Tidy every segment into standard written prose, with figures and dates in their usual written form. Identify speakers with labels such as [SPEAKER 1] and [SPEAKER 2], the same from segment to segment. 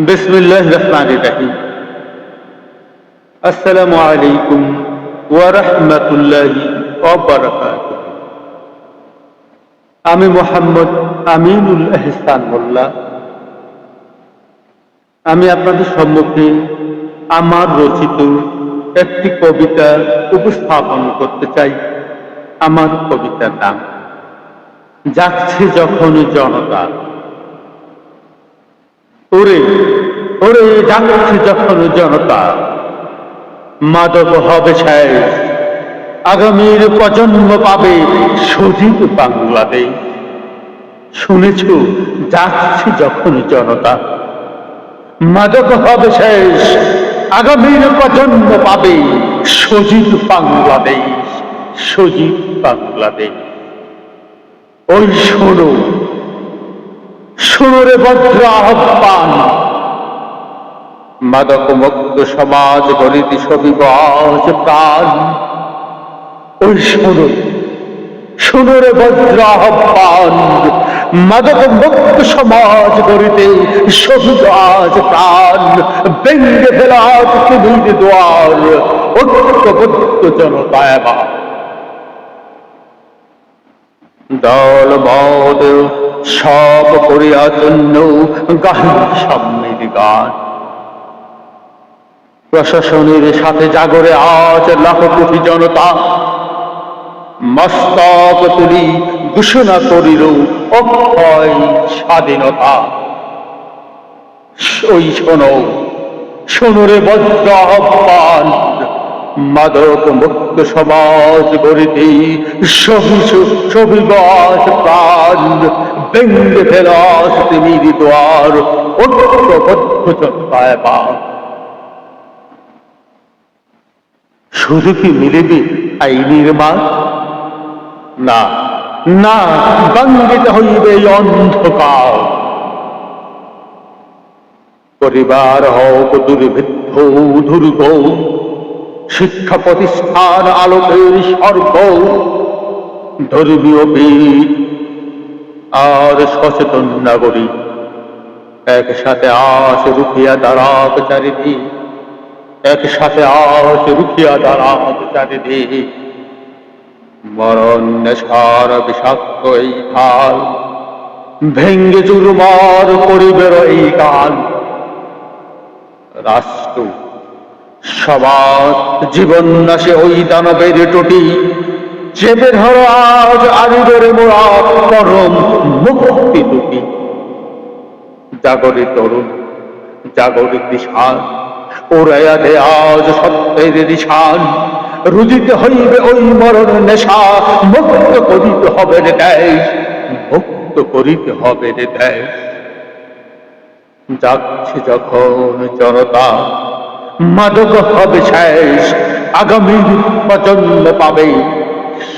[SPEAKER 1] বিসমিল্লাহির রহমানির রহিম। আসসালামু আলাইকুম ওয়া রাহমাতুল্লাহি ওয়া বারাকাতুহু। আমি মোহাম্মদ আমিনুল এহসান মোল্লা। আমি আপনাদের সম্মুখে আমার রচিত একটি কবিতা উপস্থাপন করতে চাই। আমার কবিতার নাম যাচ্ছে যখন জনতা। ওরে ওরে যাচ্ছে যখন জনতা, মাদক হবে শেষ, আগামীর প্রজন্ম পাবে সজীব বাংলাদেশ। শুনেছ, যাচ্ছে যখন জনতা, মাদক হবে শেষ, আগামীর প্রজন্ম পাবে সজীব বাংলাদেশ, সজীব বাংলাদেশ। ওই শোনো, শোনো রে ভদ্র আহ্বান, মাদক মুক্ত সমাজ গড়িতে সবিবাস প্রাণ। ওই শোনো, শোনো রে ভদ্র আহ্বান, মাদক মুক্ত সমাজ গড়িতে সবিবাস প্রাণ। ভেঙ্গে ফেলা তুমির দ্বার, ঐক্যবদ্ধ জনতা এবার। দল মত সব করিয়া জন্য গাহি সাম্যের গান। প্রশাসনের সাথে জাগরে আজ লাখ কোটি জনতা, মস্তক তুলি ঘোষণা করিল অক্ষয় স্বাধীনতা। ওই শোনো, শোনো রে বজ্র আহ্বান, মাদক মুক্ত সমাজ গড়িতে সবিবাস প্রাণ। ভেঙ্গে ফেলাস তিমির দ্বার, ঐক্যবদ্ধ জনতা এবার। শুধু কি মিলিবে আইনের মান? না না, ভাঙ্গিতে হইবে অন্ধকার। পরিবার হোক দুর্ভিক্ষ দুর্গ, শিক্ষা প্রতিষ্ঠান আলোকের স্বর্গ। ধর্মীয় বীর আর সচেতন নাগরিক একসাথে আস রুখিয়া দাঁড়াক চারিদিক, একসাথে আস রুখিয়া দাঁড়াক চারিদিক। মরণ নেশার বিষাক্ত এই খাল, ভেঙ্গে চুরমার করিবের এই কাল। রাষ্ট্র সমাজ জীবন নাশে ওই দানবের টুটি, চেপে ধরো আজ আরিবের মোড়া পরম মুক্তি দুটি। জাগরে তরুণ, জাগরে দিশান, ওরাইয়া দে আজ সত্যের দিশান। রুজিতে হইবে ওই মরণ নেশা, মুক্ত করিতে হবে রে দেশ, মুক্ত করিতে হবে রে দেশ। যাচ্ছে যখন জনতা, মাদক হবে শেষ, আগামীর প্রজন্ম পাবে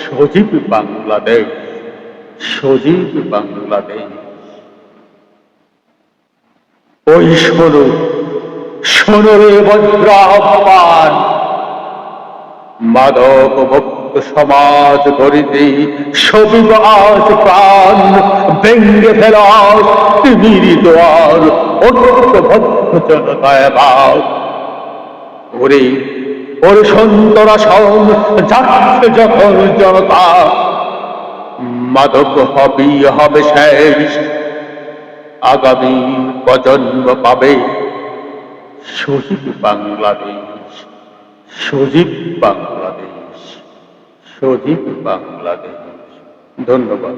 [SPEAKER 1] সজীব বাংলাদেশ, সজীব বাংলাদেশ। ওই শোনো, শোনো রে ভদ্র আহ্বান, মাদক মুক্ত সমাজ গড়িতে সবিবাস প্রাণ। ভেঙ্গে ফেলাস তিমির দ্বার, ঐক্যবদ্ধ জনতা এবার। ওরে ওরে সন্তরা শোন, যাচ্ছে যখন জনতা, মাদক হবে শেষ, আগামী প্রজন্ম পাবে সজীব বাংলাদেশ, সজীব বাংলাদেশ, সজীব বাংলাদেশ। ধন্যবাদ।